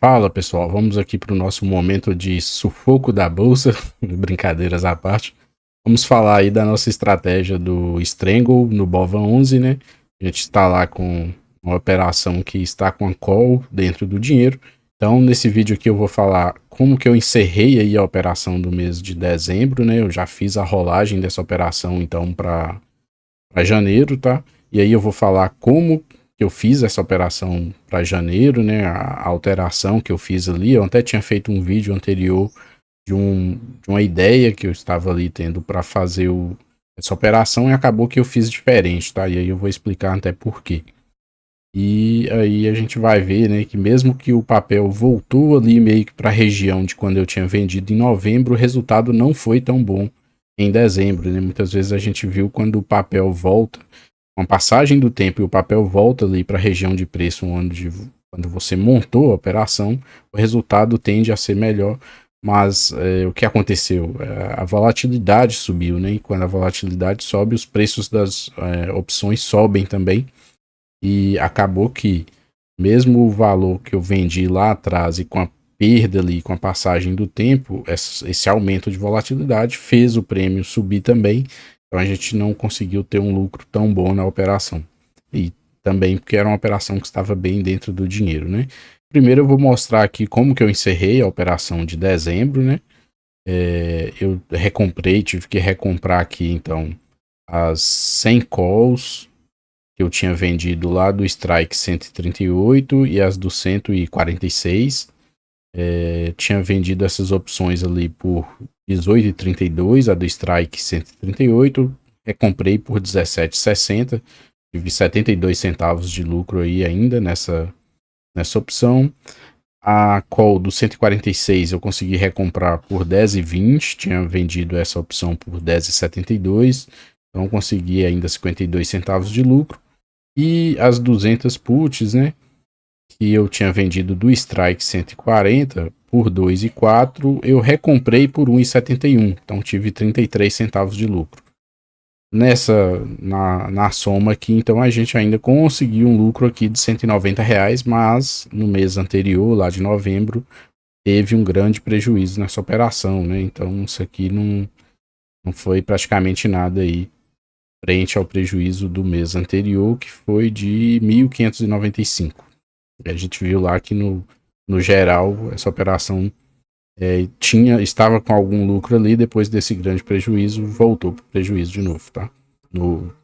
Fala pessoal, vamos aqui para o nosso momento de sufoco da bolsa, brincadeiras à parte. Vamos falar aí da nossa estratégia do Strangle no BOVA11, né? A gente está lá com uma operação que está com a call dentro do dinheiro. Então, nesse vídeo aqui eu vou falar como que eu encerrei aí a operação do mês de dezembro, né? Eu já fiz a rolagem dessa operação então para janeiro, tá? E aí eu vou falar como que eu fiz essa operação para janeiro, né? A alteração que eu fiz ali. Eu até tinha feito um vídeo anterior de uma ideia que eu estava ali tendo para fazer essa operação e acabou que eu fiz diferente, tá? E aí eu vou explicar até por quê. E aí a gente vai ver, né, que mesmo que o papel voltou ali meio que para a região de quando eu tinha vendido em novembro, o resultado não foi tão bom em dezembro, né? Muitas vezes a gente viu quando o papel volta, com a passagem do tempo e o papel volta ali para a região de preço onde quando você montou a operação, o resultado tende a ser melhor. Mas o que aconteceu? A volatilidade subiu, né? E quando a volatilidade sobe, os preços das opções sobem também. E acabou que, mesmo o valor que eu vendi lá atrás e com a perda ali, com a passagem do tempo, esse aumento de volatilidade fez o prêmio subir também. Então a gente não conseguiu ter um lucro tão bom na operação. E também porque era uma operação que estava bem dentro do dinheiro, né? Primeiro eu vou mostrar aqui como que eu encerrei a operação de dezembro, né? Eu recomprei, tive que recomprar aqui então as 100 calls que eu tinha vendido lá do Strike 138 e as do 146. Tinha vendido essas opções ali por 18,32, a do Strike 138, recomprei por 17,60, tive 72 centavos de lucro aí ainda nessa opção. A call do 146 eu consegui recomprar por 10,20, tinha vendido essa opção por 10,72, então consegui ainda 52 centavos de lucro. E as 200 puts, né, que eu tinha vendido do Strike 140 por 2,04, eu recomprei por 1,71, então tive 33 centavos de lucro. Na soma aqui, então a gente ainda conseguiu um lucro aqui de R$ 190, mas no mês anterior, lá de novembro, teve um grande prejuízo nessa operação, né? Então isso aqui não foi praticamente nada aí frente ao prejuízo do mês anterior, que foi de 1.595. A gente viu lá que no geral essa operação estava com algum lucro ali, depois desse grande prejuízo, voltou para o prejuízo de novo, tá?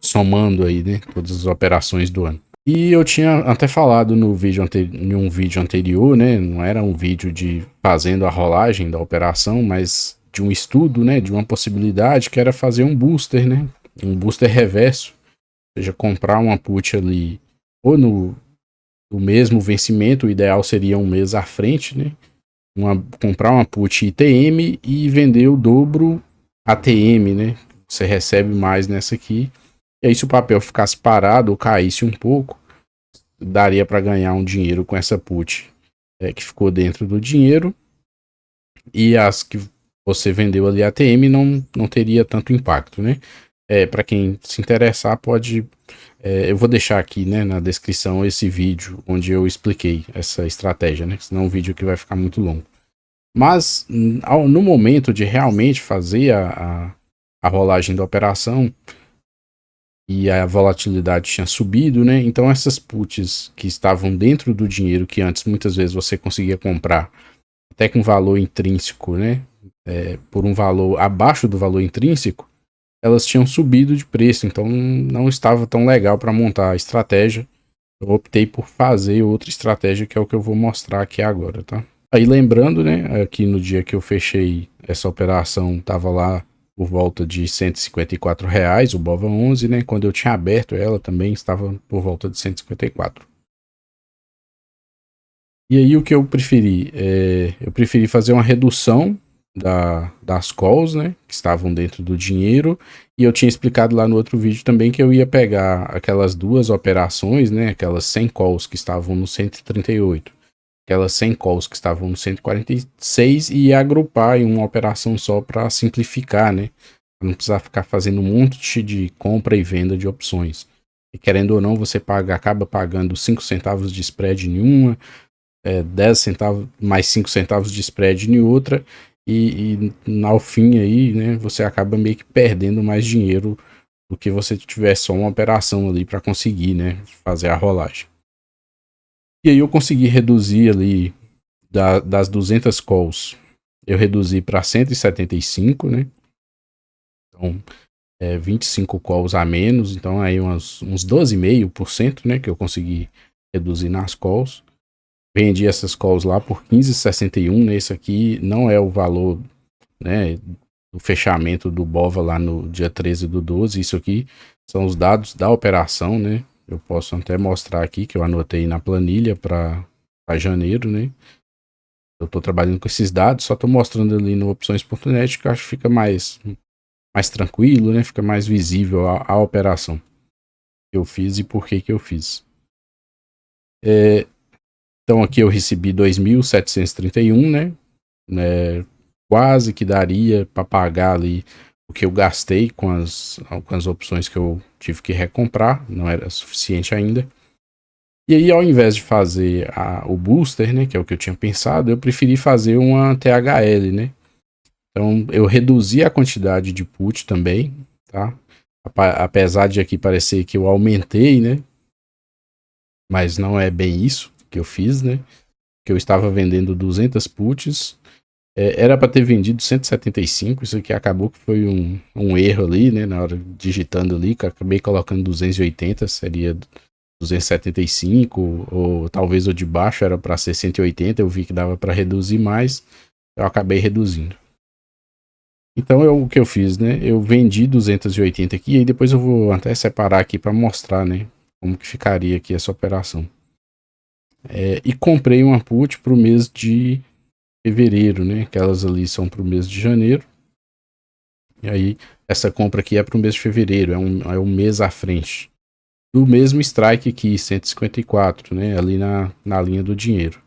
Somando aí, né, todas as operações do ano. E eu tinha até falado em um vídeo anterior, né, não era um vídeo de fazendo a rolagem da operação, mas de um estudo, né, de uma possibilidade que era fazer um booster, né, um booster reverso, ou seja, comprar uma put ali ou no mesmo vencimento, o ideal seria um mês à frente, né, comprar uma put ITM e vender o dobro ATM, né? Você recebe mais nessa aqui. E aí, se o papel ficasse parado ou caísse um pouco, daria para ganhar um dinheiro com essa put que ficou dentro do dinheiro. E as que você vendeu ali ATM não teria tanto impacto, né? Para quem se interessar, pode. Eu vou deixar aqui, né, na descrição esse vídeo onde eu expliquei essa estratégia, né? Senão o vídeo aqui vai ficar muito longo. Mas no momento de realmente fazer a rolagem da operação e a volatilidade tinha subido, né? Então essas puts que estavam dentro do dinheiro, que antes muitas vezes você conseguia comprar até com valor intrínseco, né? Por um valor abaixo do valor intrínseco, elas tinham subido de preço, então não estava tão legal para montar a estratégia. Eu optei por fazer outra estratégia, que é o que eu vou mostrar aqui agora, tá? Aí lembrando, né, aqui no dia que eu fechei essa operação, tava lá por volta de R$ 154, o BOVA11, né? Quando eu tinha aberto ela também estava por volta de 154. E aí o que eu preferi? Eu preferi fazer uma redução das calls, né, que estavam dentro do dinheiro, e eu tinha explicado lá no outro vídeo também que eu ia pegar aquelas duas operações, né, aquelas 100 calls que estavam no 138, aquelas 100 calls que estavam no 146 e ia agrupar em uma operação só para simplificar, né, pra não precisar ficar fazendo um monte de compra e venda de opções. E querendo ou não, você acaba pagando 5 centavos de spread em uma, 10 centavos, mais 5 centavos de spread em outra, e ao fim aí, né, você acaba meio que perdendo mais dinheiro do que você tiver só uma operação ali para conseguir, né, fazer a rolagem. E aí eu consegui reduzir ali das 200 calls, eu reduzi para 175, né? Então, 25 calls a menos, então aí uns 12,5%, né, que eu consegui reduzir nas calls. Vendi essas calls lá por 15,61, né? Esse aqui não é o valor, né, do fechamento do BOVA lá no dia 13/12. Isso aqui são os dados da operação, né? Eu posso até mostrar aqui que eu anotei na planilha para janeiro, né? Eu estou trabalhando com esses dados, só estou mostrando ali no opções.net, que eu acho que fica mais tranquilo, né? Fica mais visível a operação que eu fiz e por que eu fiz. Então aqui eu recebi 2.731, né? Quase que daria para pagar ali o que eu gastei com as opções que eu tive que recomprar, não era suficiente ainda. E aí, ao invés de fazer o booster, né, que é o que eu tinha pensado, eu preferi fazer uma THL, né? Então, eu reduzi a quantidade de put também, tá? Apesar de aqui parecer que eu aumentei, né? Mas não é bem isso que eu fiz, né? Que eu estava vendendo 200 puts, era para ter vendido 175, isso aqui acabou que foi um erro ali, né? Na hora digitando ali, que eu acabei colocando 280, seria 275, ou talvez o de baixo era para ser 180, eu vi que dava para reduzir mais, eu acabei reduzindo. Então o que eu fiz, né? Eu vendi 280 aqui, e depois eu vou até separar aqui para mostrar, né? Como que ficaria aqui essa operação. E comprei uma put para o mês de fevereiro, né? Aquelas ali são para o mês de janeiro. E aí, essa compra aqui é para o mês de fevereiro, é um mês à frente. Do mesmo strike aqui, 154, né? Ali na linha do dinheiro.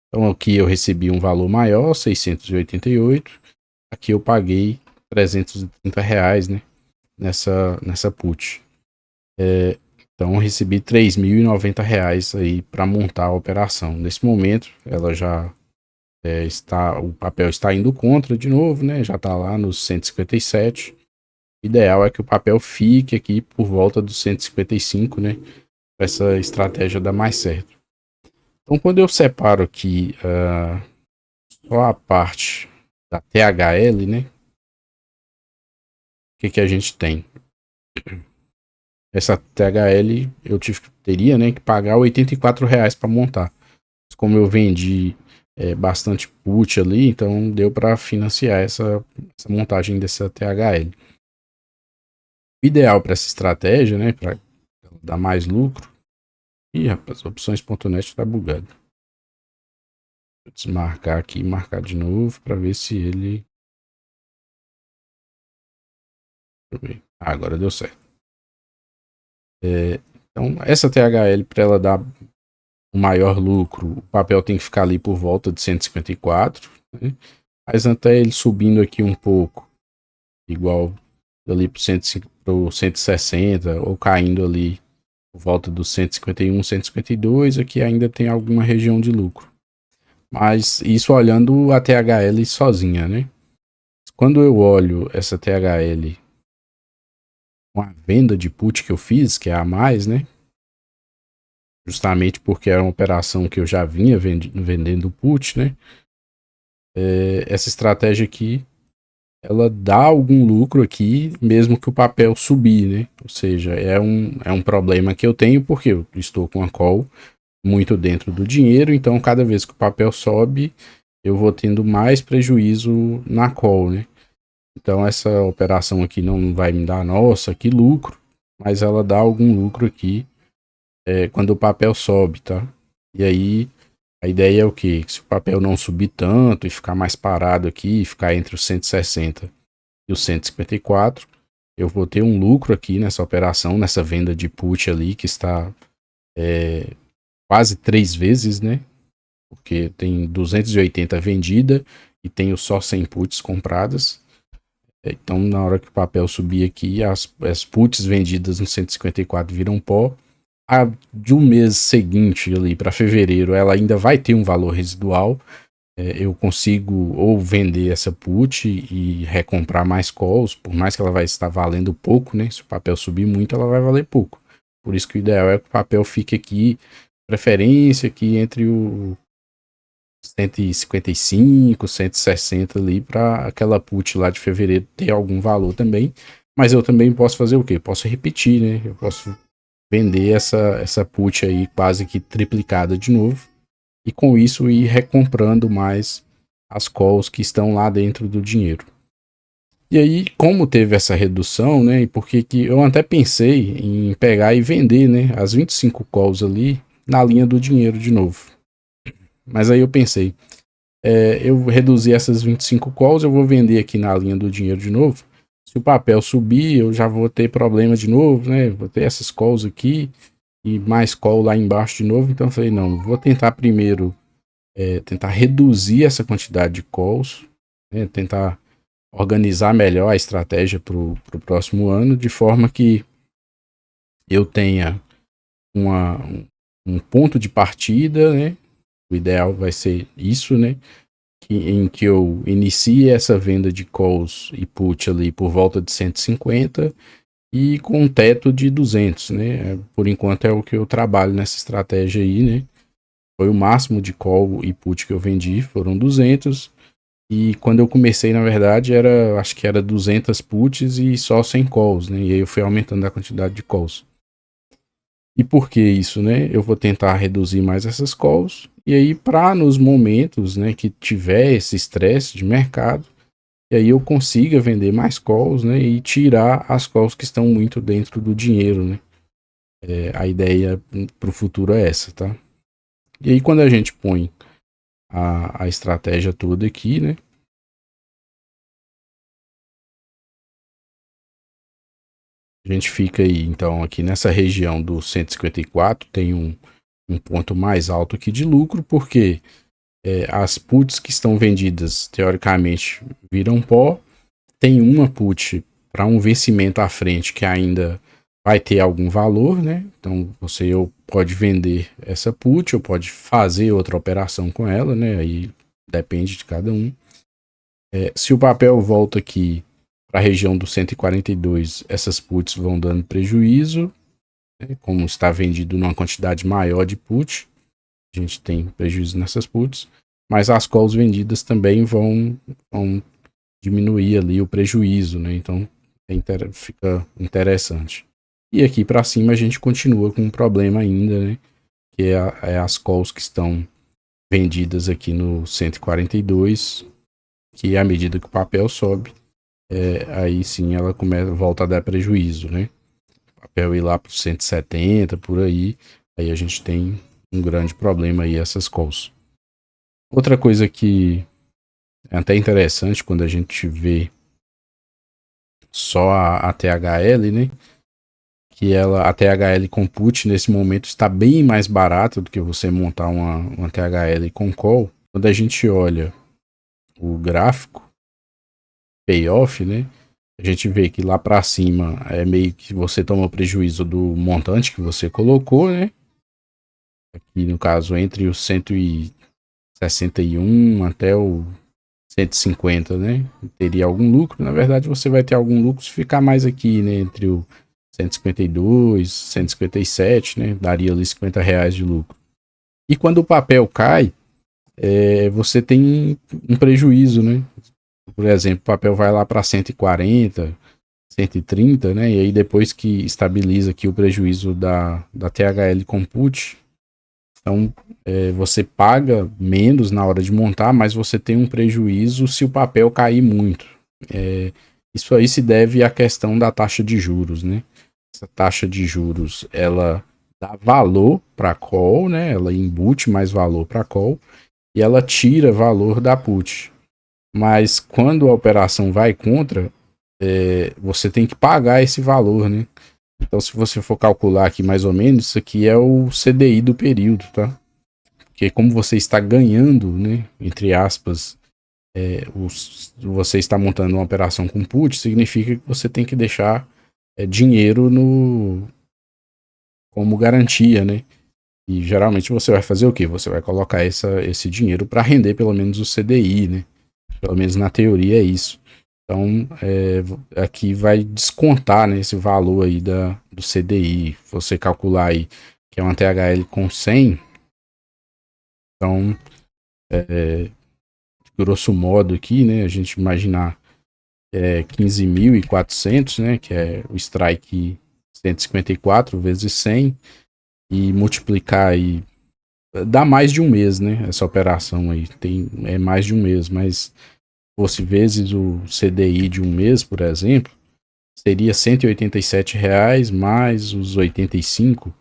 Então aqui eu recebi um valor maior, 688. Aqui eu paguei R$330, né? Nessa put. Então eu recebi R$3.090 aí para montar a operação. Nesse momento, ela já o papel está indo contra de novo, né? Já está lá nos 157. O ideal é que o papel fique aqui por volta dos 155, né? Para essa estratégia dar mais certo. Então, quando eu separo aqui só a parte da THL, né? O que a gente tem? Essa THL eu teria, né, que pagar R$84 para montar. Como eu vendi bastante put ali, então deu para financiar essa montagem dessa THL. O ideal para essa estratégia, né, para dar mais lucro. Ih, rapaz, opções.net tá bugado. Vou desmarcar aqui e marcar de novo para ver se ele. Deixa eu ver. Agora deu certo. Então, essa THL, para ela dar o maior lucro, o papel tem que ficar ali por volta de 154, né? Mas até ele subindo aqui um pouco, igual ali pro 160, ou caindo ali por volta dos 151, 152, aqui ainda tem alguma região de lucro. Mas isso olhando a THL sozinha, né? Quando eu olho essa THL com a venda de put que eu fiz, que é a mais, né? Justamente porque era uma operação que eu já vinha vendendo put, né? Essa estratégia aqui, ela dá algum lucro aqui, mesmo que o papel subir, né? Ou seja, é um problema que eu tenho, porque eu estou com a call muito dentro do dinheiro, então cada vez que o papel sobe, eu vou tendo mais prejuízo na call, né? Então essa operação aqui não vai me dar, nossa, que lucro, mas ela dá algum lucro aqui quando o papel sobe, tá? E aí a ideia é o quê? Que se o papel não subir tanto e ficar mais parado aqui, ficar entre os 160 e os 154, eu vou ter um lucro aqui nessa operação, nessa venda de put ali, que está quase 3 vezes, né? Porque tem 280 vendida e tenho só 100 puts compradas. Então, na hora que o papel subir aqui, as puts vendidas no 154 viram pó, a de um mês seguinte ali para fevereiro, ela ainda vai ter um valor residual. Eu consigo ou vender essa put e recomprar mais calls, por mais que ela vai estar valendo pouco, né? Se o papel subir muito, ela vai valer pouco. Por isso que o ideal é que o papel fique aqui, preferência aqui entre o 155, 160 ali, para aquela put lá de fevereiro ter algum valor também. Mas eu também posso fazer o quê? Posso repetir, né? Eu posso vender essa put aí quase que triplicada de novo. E com isso ir recomprando mais as calls que estão lá dentro do dinheiro. E aí, como teve essa redução, né? E porque que eu até pensei em pegar e vender, né? As 25 calls ali na linha do dinheiro de novo. Mas aí eu pensei, eu reduzi essas 25 calls, eu vou vender aqui na linha do dinheiro de novo. Se o papel subir, eu já vou ter problema de novo, né? Vou ter essas calls aqui e mais call lá embaixo de novo. Então eu falei, não, vou tentar primeiro tentar reduzir essa quantidade de calls, né? Tentar organizar melhor a estratégia para o próximo ano, de forma que eu tenha um ponto de partida, né? O ideal vai ser isso, né? Em que eu inicie essa venda de calls e put ali por volta de 150 e com um teto de 200, né? Por enquanto é o que eu trabalho nessa estratégia aí, né? Foi o máximo de call e put que eu vendi, foram 200. E quando eu comecei, na verdade, acho que era 200 puts e só 100 calls, né? E aí eu fui aumentando a quantidade de calls. E por que isso, né? Eu vou tentar reduzir mais essas calls. E aí, para nos momentos, né, que tiver esse estresse de mercado, e aí eu consiga vender mais calls, né? E tirar as calls que estão muito dentro do dinheiro, né? A ideia para o futuro é essa, tá? E aí, quando a gente põe a estratégia toda aqui, né? A gente fica aí, então, aqui nessa região do 154, tem um ponto mais alto aqui de lucro, porque as puts que estão vendidas, teoricamente, viram pó. Tem uma put para um vencimento à frente que ainda vai ter algum valor, né? Então, você pode vender essa put, ou pode fazer outra operação com ela, né? Aí depende de cada um. Se o papel volta aqui para a região do 142, essas puts vão dando prejuízo, né? Como está vendido numa quantidade maior de put, a gente tem prejuízo nessas puts, mas as calls vendidas também vão diminuir ali o prejuízo, né? Então fica interessante. E aqui para cima a gente continua com um problema ainda, né? Que é as calls que estão vendidas aqui no 142, que à medida que o papel sobe, aí sim ela volta a dar prejuízo, né? O papel ir lá para 170, por aí a gente tem um grande problema aí, essas calls. Outra coisa que é até interessante quando a gente vê só a THL, né? Que a THL com put nesse momento está bem mais barata do que você montar uma THL com call. Quando a gente olha o gráfico payoff, né? A gente vê que lá para cima é meio que você toma prejuízo do montante que você colocou, né? Aqui no caso entre o 161 até o 150, né? Teria algum lucro. Na verdade, você vai ter algum lucro se ficar mais aqui, né? Entre o 152, 157, né? Daria ali R$ 50 de lucro. E quando o papel cai, você tem um prejuízo, né? Por exemplo, o papel vai lá para 140, 130, né? E aí depois que estabiliza aqui o prejuízo da THL Compute, então você paga menos na hora de montar, mas você tem um prejuízo se o papel cair muito. Isso aí se deve à questão da taxa de juros, né? Essa taxa de juros, ela dá valor para a call, né? Ela embute mais valor para a call e ela tira valor da put. Mas quando a operação vai contra, você tem que pagar esse valor, né? Então, se você for calcular aqui mais ou menos, isso aqui é o CDI do período, tá? Porque como você está ganhando, né, entre aspas, você está montando uma operação com put, significa que você tem que deixar dinheiro como garantia, né? E geralmente você vai fazer o quê? Você vai colocar esse dinheiro para render pelo menos o CDI, né? Pelo menos na teoria é isso. Então, aqui vai descontar, né, esse valor aí do CDI. Você calcular aí que é uma THL com 100, então, grosso modo aqui, né, a gente imaginar 15.400, né, que é o strike 154 vezes 100, e multiplicar aí, dá mais de um mês, né, essa operação aí, é mais de um mês, mas fosse vezes o CDI de um mês, por exemplo, seria R$ 187 mais os 85,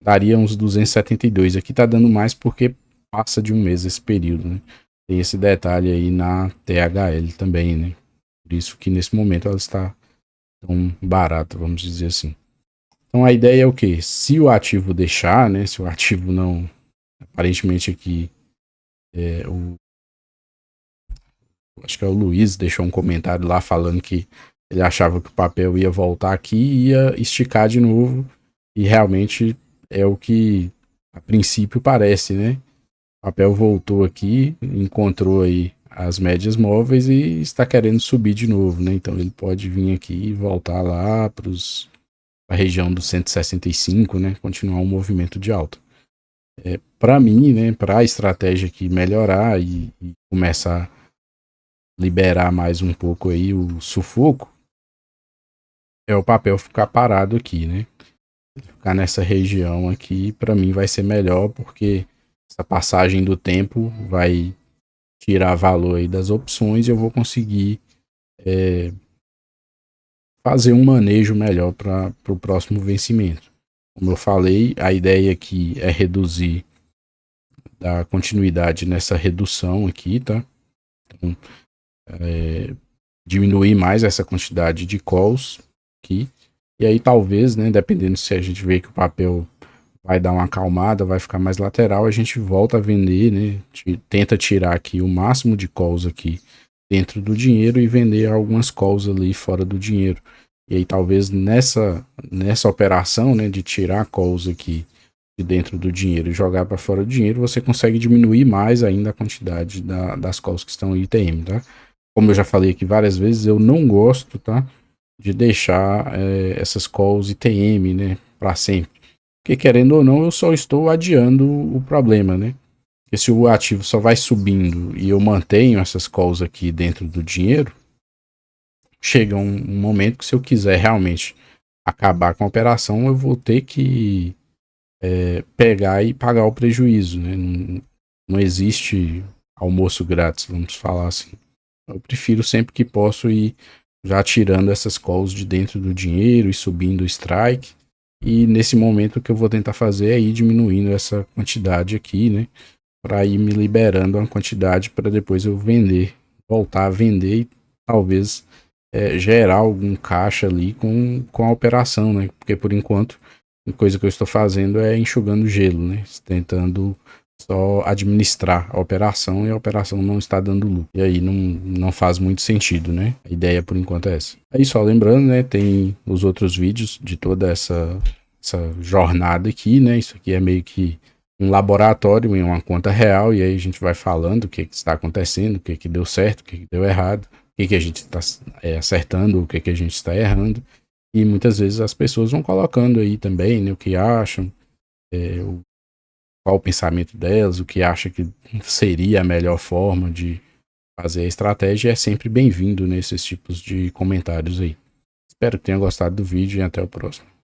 daria uns 272. Aqui tá dando mais porque passa de um mês esse período, né? Tem esse detalhe aí na THL também, né? Por isso que nesse momento ela está tão barata, vamos dizer assim. Então a ideia é o quê? Se o ativo deixar, né? Se o ativo não... Aparentemente aqui, acho que é o Luiz deixou um comentário lá falando que ele achava que o papel ia voltar aqui e ia esticar de novo. E realmente é o que a princípio parece, né? O papel voltou aqui, encontrou aí as médias móveis e está querendo subir de novo, né? Então ele pode vir aqui e voltar lá para a região dos 165, né? Continuar um movimento de alta. Para mim, né? Para a estratégia aqui melhorar e começar a liberar mais um pouco aí o sufoco, é o papel ficar parado aqui, né? Ficar nessa região aqui, para mim vai ser melhor, porque essa passagem do tempo vai tirar valor aí das opções e eu vou conseguir fazer um manejo melhor para o próximo vencimento. Como eu falei, a ideia aqui é reduzir, dar continuidade nessa redução aqui, tá? Então, diminuir mais essa quantidade de calls aqui. E aí talvez, né, dependendo se a gente vê que o papel vai dar uma acalmada, vai ficar mais lateral, a gente volta a vender, né? Tenta tirar aqui o máximo de calls aqui dentro do dinheiro e vender algumas calls ali fora do dinheiro. E aí talvez nessa operação, né, de tirar calls aqui de dentro do dinheiro e jogar para fora do dinheiro, você consegue diminuir mais ainda a quantidade das calls que estão em ITM, tá? Como eu já falei aqui várias vezes, eu não gosto, tá, de deixar essas calls ITM, né, para sempre. Porque querendo ou não, eu só estou adiando o problema, né? Porque se o ativo só vai subindo e eu mantenho essas calls aqui dentro do dinheiro, chega um momento que se eu quiser realmente acabar com a operação, eu vou ter que pegar e pagar o prejuízo, né? Não existe almoço grátis, vamos falar assim. Eu prefiro sempre que posso ir já tirando essas calls de dentro do dinheiro e subindo o strike. E nesse momento o que eu vou tentar fazer é ir diminuindo essa quantidade aqui, né? Para ir me liberando uma quantidade para depois eu vender, voltar a vender e talvez gerar algum caixa ali com a operação, né? Porque por enquanto a coisa que eu estou fazendo é enxugando gelo, né? Tentando só administrar a operação e a operação não está dando lucro. E aí não faz muito sentido, né? A ideia por enquanto é essa. Aí só lembrando, né? Tem os outros vídeos de toda essa jornada aqui, né? Isso aqui é meio que um laboratório em uma conta real, e aí a gente vai falando o que está acontecendo, o que deu certo, o que deu errado, o que a gente está acertando, o que a gente está errando. E muitas vezes as pessoas vão colocando aí também, né, o que acham, qual o pensamento delas, o que acha que seria a melhor forma de fazer a estratégia. É sempre bem-vindo nesses tipos de comentários aí. Espero que tenha gostado do vídeo e até o próximo.